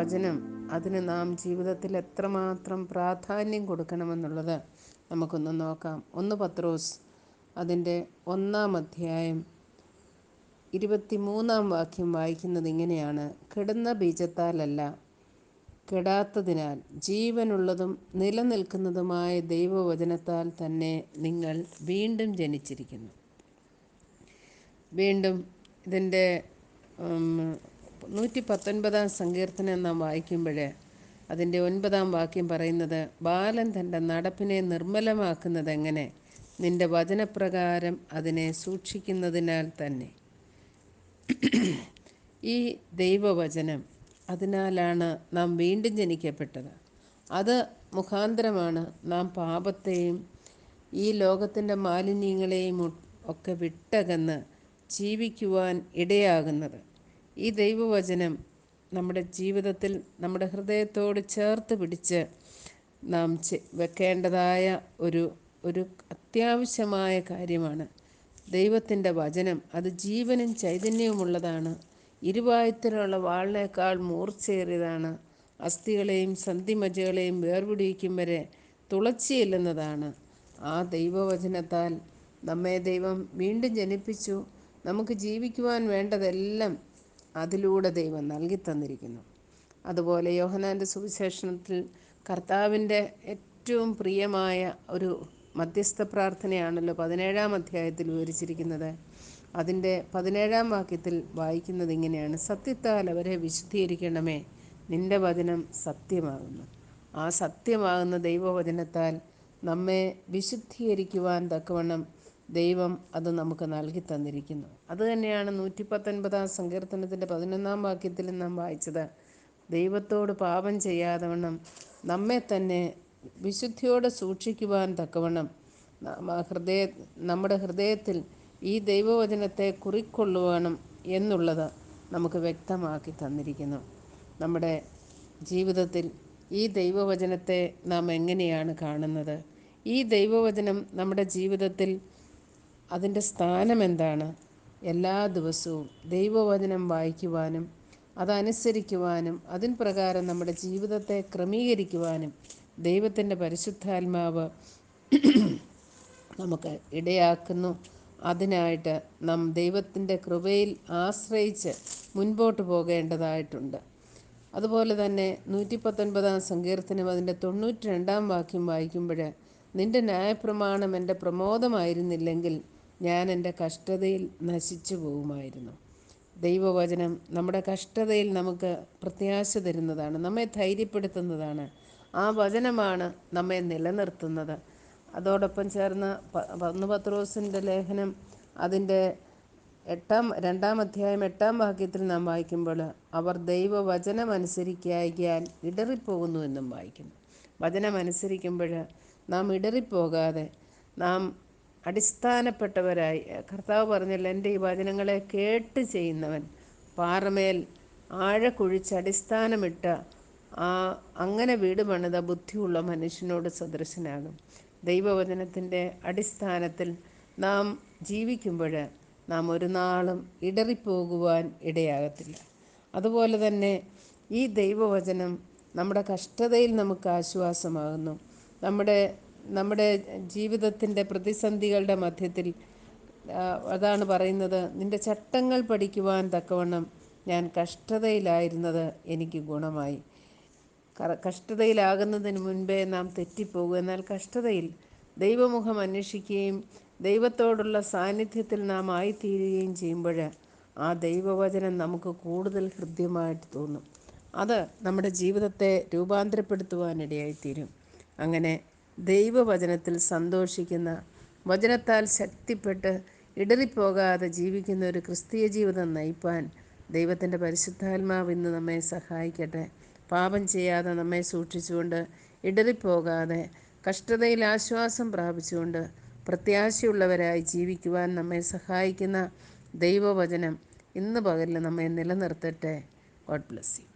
ദൈവവചനം അതിന് നാം ജീവിതത്തിൽ എത്രമാത്രം പ്രാധാന്യം കൊടുക്കണമെന്നുള്ളത് നമുക്കൊന്ന് നോക്കാം. 1 പത്രോസ് അതിൻ്റെ 1-ാം അധ്യായം 23-ാം വാക്യം വായിക്കുന്നത് ഇങ്ങനെയാണ്: കെടുന്ന ബീജത്താലല്ല, കെടാത്തതിനാൽ ജീവനുള്ളതും നിലനിൽക്കുന്നതുമായ ദൈവവചനത്താൽ തന്നെ നിങ്ങൾ വീണ്ടും ജനിച്ചിരിക്കുന്നു. വീണ്ടും ഇതിൻ്റെ 119-ാം സങ്കീർത്തനം നാം വായിക്കുമ്പോൾ അതിൻ്റെ 9-ാം വാക്യം പറയുന്നത്: ബാലൻ തൻ്റെ നടപ്പിനെ നിർമ്മലമാക്കുന്നത് എങ്ങനെ? നിൻ്റെ വചനപ്രകാരം അതിനെ സൂക്ഷിക്കുന്നതിനാൽ തന്നെ. ഈ ദൈവവചനം, അതിനാലാണ് നാം വീണ്ടും ജനിക്കപ്പെട്ടത്. അത് മുഖാന്തരമാണ് നാം പാപത്തെയും ഈ ലോകത്തിൻ്റെ മാലിന്യങ്ങളെയും ഒക്കെ വിട്ടകന്ന് ജീവിക്കുവാൻ ഇടയാകുന്നത്. ഈ ദൈവവചനം നമ്മുടെ ജീവിതത്തിൽ നമ്മുടെ ഹൃദയത്തോട് ചേർത്ത് പിടിച്ച് നാം വെക്കേണ്ടതായ ഒരു അത്യാവശ്യമായ കാര്യമാണ്. ദൈവത്തിൻ്റെ വചനം അത് ജീവനും ചൈതന്യവുമുള്ളതാണ്. ഇരുവായുത്തലുള്ള വാളിനേക്കാൾ മൂർച്ചയേറിയതാണ്. അസ്ഥികളെയും സന്ധിമജ്ജകളെയും വേർപിടിയിക്കും വരെ തുളച്ചു ചെല്ലുന്നതാണ്. ആ ദൈവവചനത്താൽ നമ്മെ ദൈവം വീണ്ടും ജനിപ്പിച്ചു. നമുക്ക് ജീവിക്കുവാൻ വേണ്ടതെല്ലാം അതിലൂടെ ദൈവം നൽകി തന്നിരിക്കുന്നു. അതുപോലെ യോഹന്നാൻ്റെ സുവിശേഷത്തിൽ കർത്താവിൻ്റെ ഏറ്റവും പ്രിയമായ ഒരു മധ്യസ്ഥ പ്രാർത്ഥനയാണല്ലോ 17-ാം അധ്യായത്തിൽ വിവരിച്ചിരിക്കുന്നത്. അതിൻ്റെ 17-ാം വാക്യത്തിൽ വായിക്കുന്നത് ഇങ്ങനെയാണ്: സത്യത്താൽ അവരെ വിശുദ്ധീകരിക്കണമേ, നിൻ്റെ വചനം സത്യമാകുന്നു. ആ സത്യമാകുന്ന ദൈവവചനത്താൽ നമ്മെ വിശുദ്ധീകരിക്കുവാൻ തക്കവണ്ണം ദൈവം അത് നമുക്ക് നൽകി തന്നിരിക്കുന്നു. അതുതന്നെയാണ് 119-ാം സങ്കീർത്തനത്തിൻ്റെ 11-ാം വാക്യത്തിൽ നാം വായിച്ചത്: ദൈവത്തോട് പാപം ചെയ്യാതെ വണ്ണം നമ്മെ തന്നെ വിശുദ്ധിയോടെ സൂക്ഷിക്കുവാൻ തക്കവണ്ണം നമ്മുടെ ഹൃദയത്തിൽ ഈ ദൈവവചനത്തെ കുറിക്കൊള്ളുവാനും എന്നുള്ളത് നമുക്ക് വ്യക്തമാക്കി തന്നിരിക്കുന്നു. നമ്മുടെ ജീവിതത്തിൽ ഈ ദൈവവചനത്തെ നാം എങ്ങനെയാണ് കാണുന്നത്? ഈ ദൈവവചനം നമ്മുടെ ജീവിതത്തിൽ അതിൻ്റെ സ്ഥാനം എന്താണ്? എല്ലാ ദിവസവും ദൈവവചനം വായിക്കുവാനും അതനുസരിക്കുവാനും അതിൻ പ്രകാരം നമ്മുടെ ജീവിതത്തെ ക്രമീകരിക്കുവാനും ദൈവത്തിൻ്റെ പരിശുദ്ധാത്മാവ് നമുക്ക് ഇടയാക്കുന്നു. അതിനായിട്ട് നാം ദൈവത്തിൻ്റെ കൃപയിൽ ആശ്രയിച്ച് മുൻപോട്ട് പോകേണ്ടതായിട്ടുണ്ട്. അതുപോലെ തന്നെ 119-ാം സങ്കീർത്തനം അതിൻ്റെ 92-ാം വാക്യം വായിക്കുമ്പോൾ: നിൻ്റെ ന്യായപ്രമാണം എൻ്റെ പ്രമോദമായിരുന്നില്ലെങ്കിൽ ഞാൻ എൻ്റെ കഷ്ടതയിൽ നശിച്ചു പോകുമായിരുന്നു. ദൈവവചനം നമ്മുടെ കഷ്ടതയിൽ നമുക്ക് പ്രത്യാശ തരുന്നതാണ്, നമ്മെ ധൈര്യപ്പെടുത്തുന്നതാണ്. ആ വചനമാണ് നമ്മെ നിലനിർത്തുന്നത്. അതോടൊപ്പം ചേർന്ന് 1 പത്രോസിൻ്റെ ലേഖനം അതിൻ്റെ 2-ാം അധ്യായം 8-ാം വാക്യത്തിൽ നാം വായിക്കുമ്പോൾ: അവർ ദൈവവചനം അനുസരിക്കായ്കയാൽ ഇടറിപ്പോകുന്നു എന്നും വായിക്കുന്നു. വചനമനുസരിക്കുമ്പോൾ നാം ഇടറിപ്പോകാതെ നാം അടിസ്ഥാനപ്പെട്ടവരായി, കർത്താവ് പറഞ്ഞല്ലോ, എൻ്റെ ഈ വചനങ്ങളെ കേട്ട് ചെയ്യുന്നവൻ പാറമേൽ ആഴക്കുഴിച്ച് അടിസ്ഥാനമിട്ട അങ്ങനെ വീട് പണിത ബുദ്ധിയുള്ള മനുഷ്യനോട് സദൃശനാകും. ദൈവവചനത്തിൻ്റെ അടിസ്ഥാനത്തിൽ നാം ജീവിക്കുമ്പോൾ നാം ഒരു നാളും ഇടറിപ്പോകുവാൻ ഇടയാകത്തില്ല. അതുപോലെ തന്നെ ഈ ദൈവവചനം നമ്മുടെ കഷ്ടതയിൽ നമുക്ക് ആശ്വാസമാകുന്നു. നമ്മുടെ ജീവിതത്തിൻ്റെ പ്രതിസന്ധികളുടെ മധ്യത്തിൽ അതാണ് പറയുന്നത്: നിൻ്റെ ചട്ടങ്ങൾ പഠിക്കുവാൻ തക്കവണ്ണം ഞാൻ കഷ്ടതയിലായിരുന്നത് എനിക്ക് ഗുണമായി. കഷ്ടതയിലാകുന്നതിന് മുൻപേ നാം തെറ്റിപ്പോകും. എന്നാൽ കഷ്ടതയിൽ ദൈവമുഖം അന്വേഷിക്കുകയും ദൈവത്തോടുള്ള സാന്നിധ്യത്തിൽ നാം ആയിത്തീരുകയും ചെയ്യുമ്പോൾ ആ ദൈവവചനം നമുക്ക് കൂടുതൽ ഹൃദ്യമായിട്ട് തോന്നും. അത് നമ്മുടെ ജീവിതത്തെ രൂപാന്തരപ്പെടുത്തുവാനിടയായിത്തീരും. അങ്ങനെ ദൈവവചനത്തിൽ സന്തോഷിക്കുന്ന, വചനത്താൽ ശക്തിപ്പെട്ട് ഇടറിപ്പോകാതെ ജീവിക്കുന്ന ഒരു ക്രിസ്തീയ ജീവിതം നയിപ്പാൻ ദൈവത്തിൻ്റെ പരിശുദ്ധാത്മാവ് ഇന്ന് നമ്മെ സഹായിക്കട്ടെ. പാപം ചെയ്യാതെ നമ്മെ സൂക്ഷിച്ചുകൊണ്ട്, ഇടറിപ്പോകാതെ കഷ്ടതയിൽ ആശ്വാസം പ്രാപിച്ചുകൊണ്ട് പ്രത്യാശയുള്ളവരായി ജീവിക്കുവാൻ നമ്മെ സഹായിക്കുന്ന ദൈവവചനം ഇന്ന് പകലിൽ നമ്മെ നിലനിർത്തട്ടെ. God bless you.